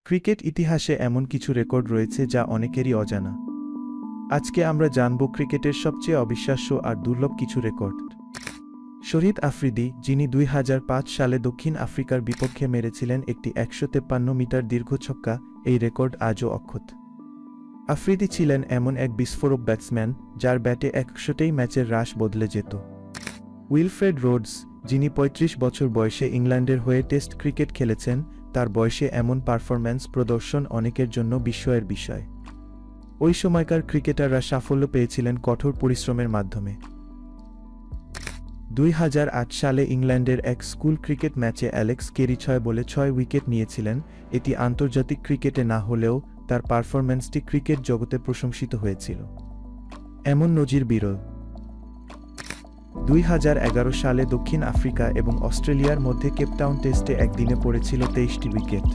Cricket ইতিহাসে এমন কিছু রেকর্ড রয়েছে যা অনেকেরই অজানা। আজকে আমরা জানব ক্রিকেটের সবচেয়ে অবিশ্বাস্য আর দুর্লভ কিছু রেকর্ড। শহীদ আফ্রিদি, যিনি ২০০৫ সালে দক্ষিণ আফ্রিকার বিপক্ষে মেরেছিলেন একটি ১৫৩ মিটার দীর্ঘ ছক্কা, এই রেকর্ড আজও অক্ষত। আফ্রিদি ছিলেন এমন এক বিস্ফোরক ব্যাটসম্যান যার ব্যাটে ১০০টেই ম্যাচের রাশ বদলে যেত। উইলফ্রেড রোডস, যিনি ৩৫ বছর বয়সে ইংল্যান্ডের হয়ে টেস্ট ক্রিকেট খেলেছেন, তার বয়সে এমন পারফরম্যান্স প্রদর্শন অনেকের জন্য বিস্ময়ের বিষয়। ওই সময়কার ক্রিকেটাররা সাফল্য পেয়েছিলেন কঠোর পরিশ্রমের মাধ্যমে। ২০০৮ সালে ইংল্যান্ডের এক স্কুল ক্রিকেট ম্যাচে অ্যালেক্স কেরি ৬ বলে ৬ উইকেট নিয়েছিলেন। এটি আন্তর্জাতিক ক্রিকেটে না হলেও তার পারফরম্যান্সটি ক্রিকেট জগতে প্রশংসিত হয়েছিল। এমন নজির বিরল। ২০১১ সালে দক্ষিণ আফ্রিকা এবং অস্ট্রেলিয়ার মধ্যে কেপটাউন টেস্টে একদিনে পড়েছিল ২৩টি উইকেট।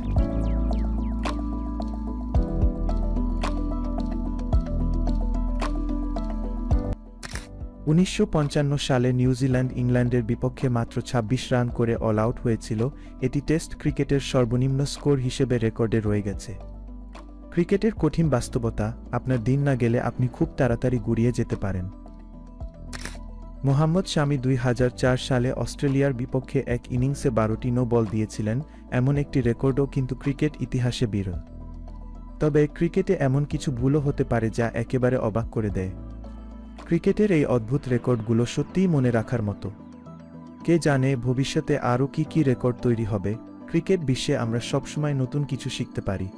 ১৯৫৫ সালে নিউজিল্যান্ড ইংল্যান্ডের বিপক্ষে মাত্র ২৬ রান করে অল আউট হয়েছিল। এটি টেস্ট ক্রিকেটের সর্বনিম্ন স্কোর হিসেবে রেকর্ডে রয়ে গেছে। ক্রিকেটের কঠিন বাস্তবতা, আপনার দিন না গেলে আপনি খুব তাড়াতাড়ি গুড়িয়ে যেতে পারেন। মোহাম্মদ শামি ২০০৪ সালে অস্ট্রেলিয়ার বিপক্ষে এক ইনিংসে ১২টি নো বল দিয়েছিলেন। এমন একটি রেকর্ডও কিন্তু ক্রিকেট ইতিহাসে বিরল। তবে ক্রিকেটে এমন কিছু ভুলও হতে পারে যা একেবারে অবাক করে দেয়। ক্রিকেটের এই অদ্ভুত রেকর্ডগুলো সত্যিই মনে রাখার মতো। কে জানে ভবিষ্যতে আরও কী রেকর্ড তৈরি হবে। ক্রিকেট বিশ্বে আমরা সবসময় নতুন কিছু শিখতে পারি।